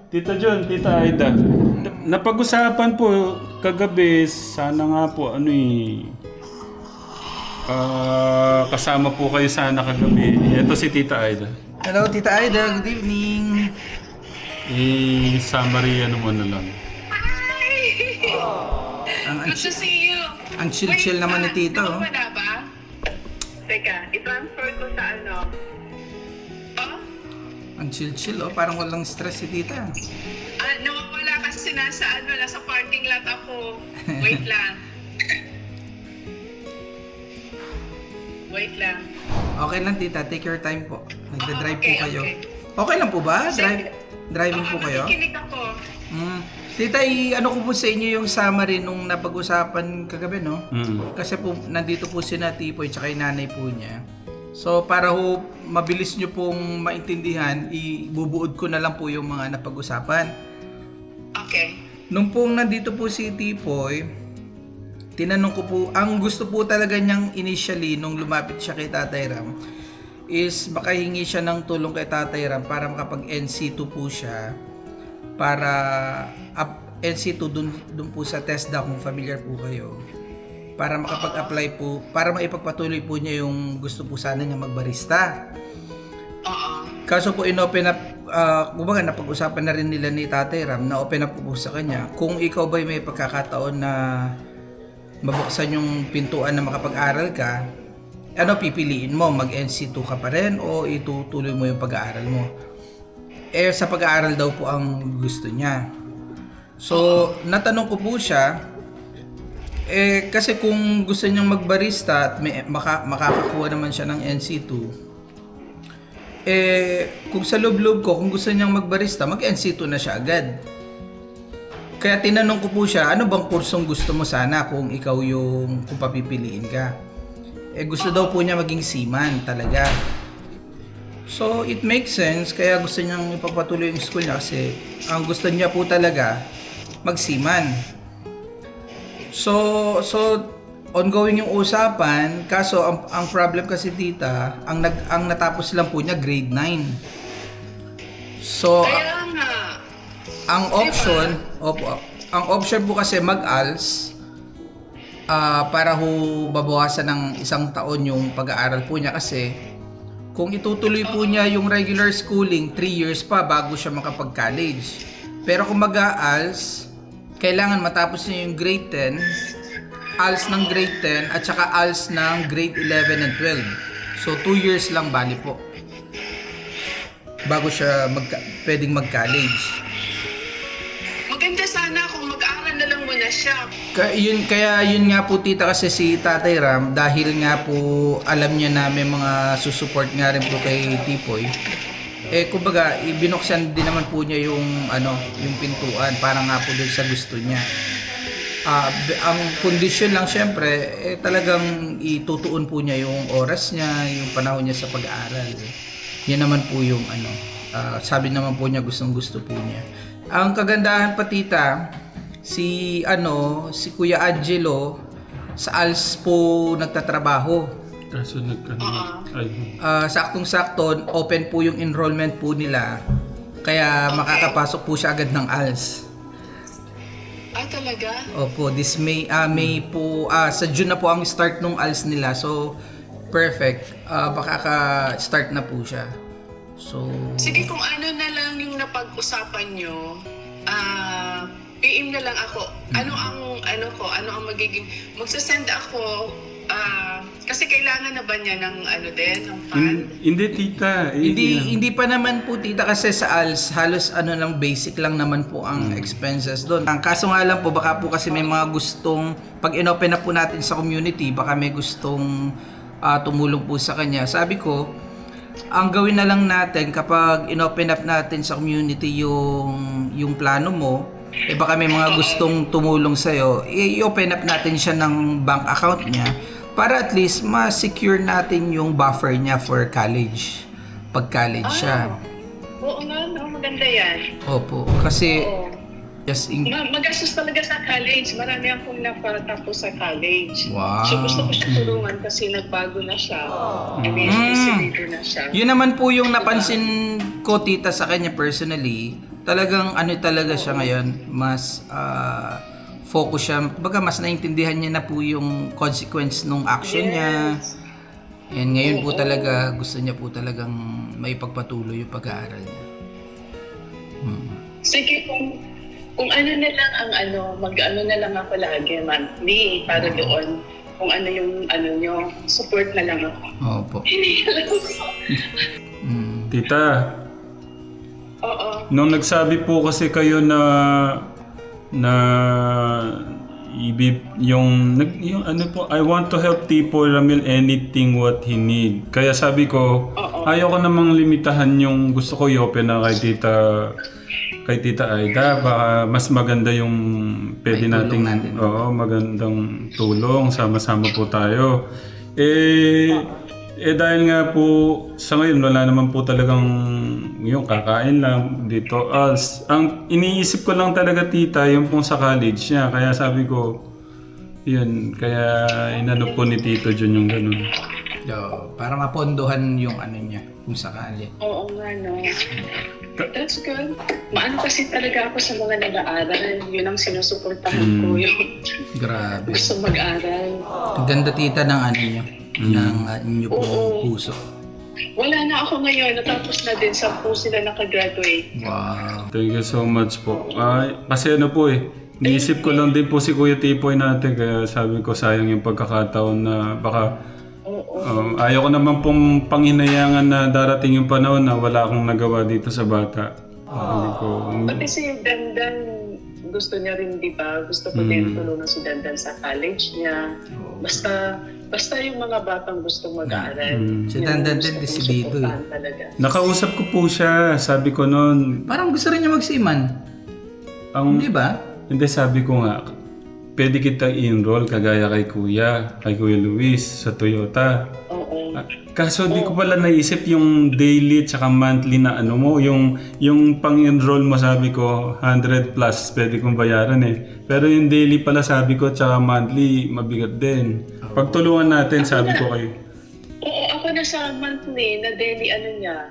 Tita John, Tita Aida. Napag-usapan po kagabi, sana nga po kasama po kayo sana kagabi. Ito si Tita Aida. Hello, Tita Aida. Good evening. Summary mo na lang. Good to see you. Ang chill-chill naman ni Tito. Wala ba? Teka, i-transfer ko sa ano. Oh? Ang chill-chill, oh. Parang walang stress si Tita. Nawawala kasi nasa parking lot ako. Wait lang. Wait lang. Okay lang, Tita. Take your time po. Nagda-drive Okay, po kayo. okay. Okay lang po ba? Driving po kayo? Nakikinig ako. Tita, ano ko po sa inyo yung summary nung napag-usapan kagabi, no? Kasi po, nandito po si Tipoy tsaka yung nanay po niya. So, para ho mabilis nyo pong maintindihan, ibubuod ko na lang po yung mga napag-usapan. Okay. Nung pong nandito po si Tipoy, tinanong ko po, ang gusto po talaga niyang initially nung lumapit siya kay Tatay Ram is makahingi siya ng tulong kay Tatay Ram para makapag NC2 po siya, para NC2 dun po sa TESDA kung familiar po kayo, para makapag-apply po, para maipagpatuloy po niya yung gusto po sana niya magbarista. Kaso po in-open up, kumbaga napag-usapan na rin nila ni Tatay Ram, na open up po sa kanya, kung ikaw ba'y may pagkakataon na mabuksan yung pintuan na makapag-aral ka, pipiliin mo, mag-NC2 ka pa rin o itutuloy mo yung pag-aaral mo? Sa pag-aaral daw po ang gusto niya. So, natanong ko po siya, kasi kung gusto niyang magbarista at makakakuha naman siya ng NC2, kung sa loob-loob ko, kung gusto niyang magbarista, mag-NC2 na siya agad. Kaya tinanong ko po siya, ano bang kursong gusto mo sana kung ikaw kung papipiliin ka? Gusto daw po niya maging seaman talaga. So, it makes sense, kaya gusto niyang ipagpatuloy yung school niya kasi ang gusto niya po talaga magsiman. So ongoing yung usapan, kaso ang problem kasi tita, ang natapos lang po niya grade 9. So, Kaya nga. ang option po kasi mag-ALS, para babawasan ng isang taon yung pag-aaral po niya kasi kung itutuloy po niya yung regular schooling, 3 years pa bago siya makapag-college. Pero kung mag-ALS, kailangan matapos niya yung grade 10, ALS ng grade 10 at saka ALS ng grade 11 and 12. So 2 years lang bali po bago siya pwedeng mag-college. Maganda sana kung mag-aaral na lang muna siya. Kaya yun nga po tita, kasi si Tatay Ram, dahil nga po alam niya na may mga susupport nga rin po kay Tipoy, kumbaga binuksan din naman po niya yung pintuan para nga po doon sa gusto niya. Ang condition lang syempre, talagang itutuon po niya yung oras niya, yung panahon niya sa pag-aaral. Yan naman po yung sabi naman po niya gustong gusto po niya. Ang kagandahan pa tita, si Kuya Angelo sa ALS po nagtatrabaho. Kaso Saktong-sakto, open po yung enrollment po nila. Kaya makakapasok po siya agad ng ALS. Talaga? Opo, this May po, sa June na po ang start nung ALS nila. So, perfect. Makaka-start na po siya. So, Sige, kung ano na lang yung napag-usapan nyo, PM na lang ako. Ano ang magiging, magsasend ako, kasi kailangan na ba niya ng ng fund? Hindi tita. hindi pa naman po tita, kasi sa ALS halos lang, basic lang naman po ang expenses doon. Ang kaso nga lang po, baka po kasi may mga gustong, pag inopen na po natin sa community, baka may gustong tumulong po sa kanya. Sabi ko, ang gawin na lang natin kapag inopen up natin sa community yung plano mo, baka may mga gustong tumulong sa'yo, i-open up natin siya ng bank account niya para at least ma-secure natin yung buffer niya for college. Pag college siya. Oo nga, no? Maganda yan. Opo. Kasi, Magastos talaga sa college. Marami akong napatapos sa college. Wow. So gusto ko siya tulungan kasi nagbago na siya. Decidido na siya. Yun naman po yung napansin ko tita sa kanya personally. talagang ano talaga siya ngayon, mas focus siya. Baga mas naintindihan niya na po yung consequence ng action niya. And ngayon po talaga gusto niya po talagang may pagpatuloy yung pag-aaral niya. Sige, kung ano na lang ang mag-ano na lang ako lagi, monthly, para doon, kung ano yung nyo, support na lang ako. Opo. Tita, Oo. nung nagsabi po kasi kayo na yung ano po, I want to help Tipoy Ramil anything what he need. Kaya sabi ko, ayaw ko namang limitahan yung gusto ko i-open na kay Tita Aida. Baka mas maganda yung pwede nating, magandang tulong. Sama-sama po tayo. Dahil nga po sa ngayon wala naman po talagang yung kakain lang dito. Ang iniisip ko lang talaga tita yung pong sa college niya. Kaya sabi ko, yun. Kaya inano po ni Tito Jun yung ganun. Para mapondohan yung ano niya kung sakali. Oo nga, no. That's good. Maano kasi talaga ako sa mga nag-aaral. Yun ang sinusuportahan ko. Yung Grabe. gusto mag-aral. Ang ganda tita ng ano niyo. Ng inyo pong puso. Wala na ako ngayon. Natapos na din. 10 sila nakagraduate. Wow. Thank you so much po. Kasi ano po niisip ko lang din po si Kuya Tipoy natin. Kaya sabi ko sayang yung pagkakataon na baka ayaw ko naman pong panghinayangan na darating yung panahon na wala akong nagawa dito sa bata. Sabi ko, Pati si Dandan, gusto niya rin, di ba? Gusto ko din tulungan si Dandan sa college niya. Basta yung mga batang gusto mag-aaral. Si Dandan din decidido eh. Talaga. nakausap ko po siya. Sabi ko noon, Parang gusto rin niya magsiman. Di ba? hindi sabi ko nga, pwede kita i-enroll kagaya kay Kuya Luis sa Toyota. Oo. Kaso di ko pala naisip yung daily tsaka monthly na ano mo, yung pang-enroll mo sabi ko 100 plus pwede kong bayaran eh. Pero yung daily pala sabi ko tsaka monthly mabigat din. Pagtulungan natin sabi ko kayo. Oo, ako na sa monthly na daily niya.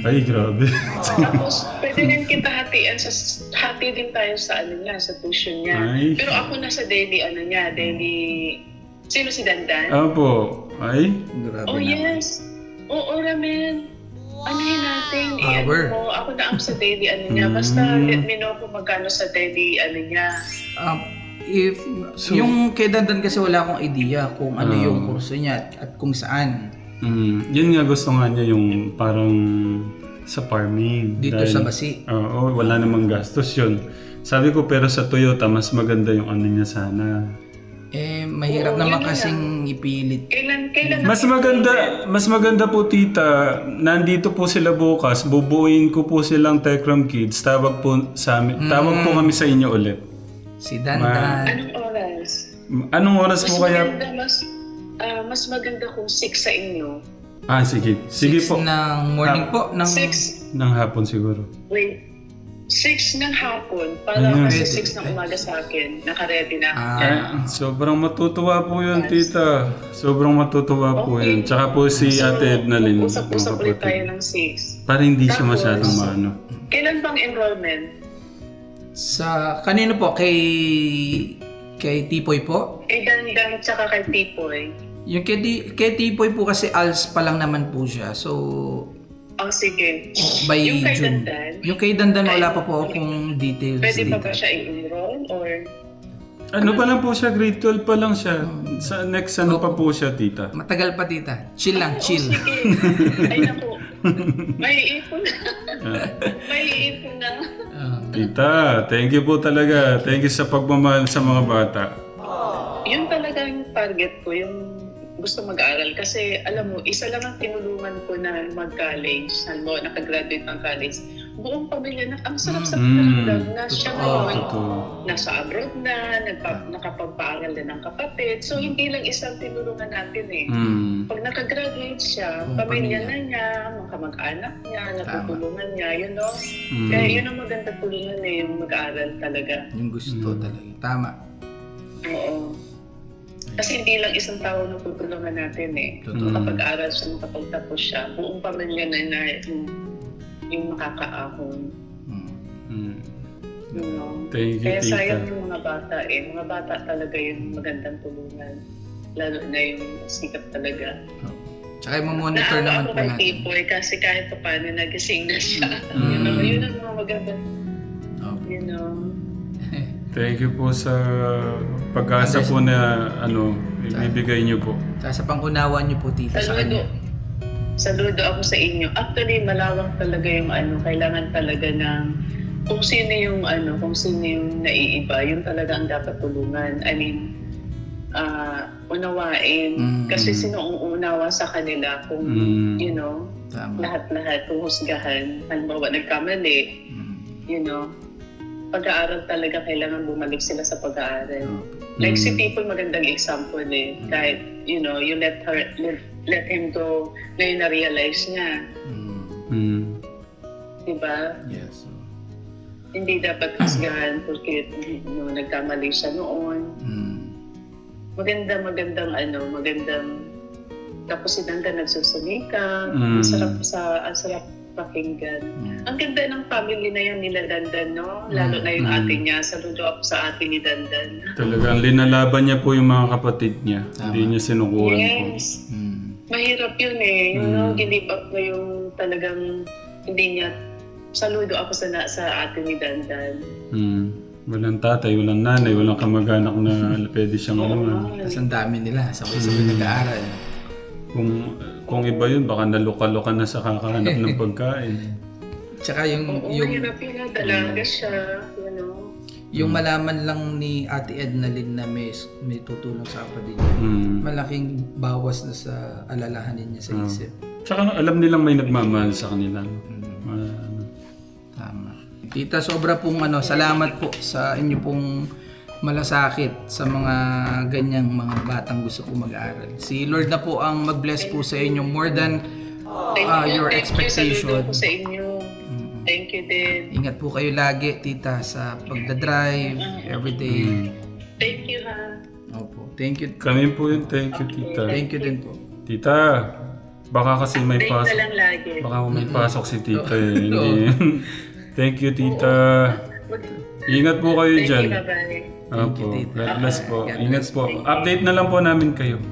Ay grabe. Tapos pwede rin kita hati din tayo sa niya, sa tuition niya. Ay. Pero ako na sa daily niya, daily. Sino si Dandan? Apo. Ay. Grabe Oh yes. Oo, Ramel. Yun natin? Power. Ako na ang sa daily niya. Basta let me know kung magkano sa daily niya. Yung kay Dandan kasi wala akong idea kung ano yung kurso niya at kung saan. Yun nga gusto nga niya yung parang sa farming. Dito sa Basi. Oo, wala namang gastos yun. Sabi ko pero sa Toyota mas maganda yung ano niya sana. Mahirap naman kasing ipilit. Kailan Mas maganda po tita, nandito po sila bukas, bubuuin ko po silang Techram Kids, tawag po kami sa inyo ulit. Si Dandan. Anong oras? Anong oras po kaya? Mas maganda kung 6 sa inyo. Sige. Sige 6 po. ng morning po. 6? Ng hapon siguro. Wait. 6 ng hapon. Para kasi 6 ng umaga sa akin. Naka-ready na. Sobrang matutuwa po yun, tita. Sobrang matutuwa po yun. Tsaka po si Ate Ednalyn. Usap-usap ulit tayo ng 6. Para hindi siya masyadong maano. Kailan bang enrollment? Sa kanino po? Kay Tipoy po? Kay Dandan tsaka kay Tipoy. Yung kay Tipoy po kasi ALS pa lang naman po siya. So, sige. by Yung kay June. Dandan? Yung kay Dandan wala pa po akong details Pwede pa dito. ba siya i-enroll? Or Ano pa lang po siya, grade 12 pa lang siya. Sa next ano pa po siya, tita? Matagal pa tita. Chill lang, chill. sige. Ay naku. May ipon na. May ipon na. Tita, thank you po talaga. Thank you sa pagmamahal sa mga bata. Yun talaga yung target ko, yung gusto mag-aral. Kasi alam mo, isa lang ang tinulungan ko na mag-college. Alam mo, nakagraduate ng college. Buong pamilya na, ang sarap sa pakiramdam na siya ngayon. Nasa abroad na, nakapagpaaral na ng kapatid. So, hindi lang isang tinulungan natin eh. Pag nakagraduate siya, pamilya na niya, mga kamag-anak niya, natutulungan niya, you know? Kaya yun ang maganda tulungan eh, yung mag-aaral talaga. Yung gusto talaga. Tama. Oo. Kasi hindi lang isang tao na tutulungan natin eh. Kapag-aral siya, makapagtapos siya, buong pamilya na yung makakaahon. You know? Thank you, Kaya tita. sayang yung mga bata eh. Mga bata talaga yung magandang tulungan. Lalo na yung sikap talaga. Tsaka i-monitor Naawa naman ako po kay natin. Tipoy kasi kahit pa paano nagising na siya. Mm. You know, yun ang mga maganda. Opo. You know. Thank you po sa pag-asa po na ibibigay niyo po. Tsaka sa pangunawa niyo po, tita, sa kanya. Saludo ako sa inyo. Actually, malawak talaga yung kailangan talaga ng kung sino yung naiiba, yun talaga ang dapat tulungan. I mean, unawain. Kasi sino ang uunawa sa kanila kung, you know, Tama. lahat-lahat, kung husgahan. Halimbawa, nagkamali, you know, pag-aaral talaga kailangan bumalik sila sa pag-aaral. Like si People, magandang example eh. Kahit, you know, you let him go, ngayon na-realize niya. Diba? Yes. Hindi dapat husgahan porque nagkamali siya noon. Magandang tapos si Danda nagsusumika. Ang sarap pakinggan. Ang ganda ng family na yan nila Dandan, no? Lalo na yung ate niya. Saludo ako sa ate ni Dandan. Talagang linalaban niya po yung mga kapatid niya. Hindi niya sinukuhan po. Yes. Mahirap yun eh. You know, give up mo yung talagang hindi niya. Saludo ako sa ate ni Dandan. Walang tatay, walang nanay, walang kamag-anak na pwede siyang Tapos ang dami nila, sabay-sabay nag-aaral. Kung iba yun, baka naluka-luka na sa kakahanap ng pagkain. Tsaka yung Mahirap yun. Dalaga siya. You know. yung malaman lang ni Ate Edna Lynn na may tutulong sa kapatid niya. Malaking bawas na sa alalahanin niya sa isip. Tsaka alam nilang may nagmamahal sa kanila. Tama. Tita, sobra pong salamat po sa inyo pong malasakit sa mga ganyang mga batang gusto po mag-aaral. Si Lord na po ang mag-bless po sa inyo more than your expectation. Saludo ko sa inyo. Thank you din. Ingat po kayo lagi, tita, sa pagdadrive, everyday. Thank you ha. Opo. Thank you. Kami po yun, thank you, tita. Thank you din po. Tita, baka kasi may Thank na pasok. lang lagi. Baka may pasok si tita eh. Hindi. Thank you, tita. Ingat po kayo Thank dyan. you, bye-bye. Opo. tita. God bless po. God Ingat po. Update na lang po namin kayo.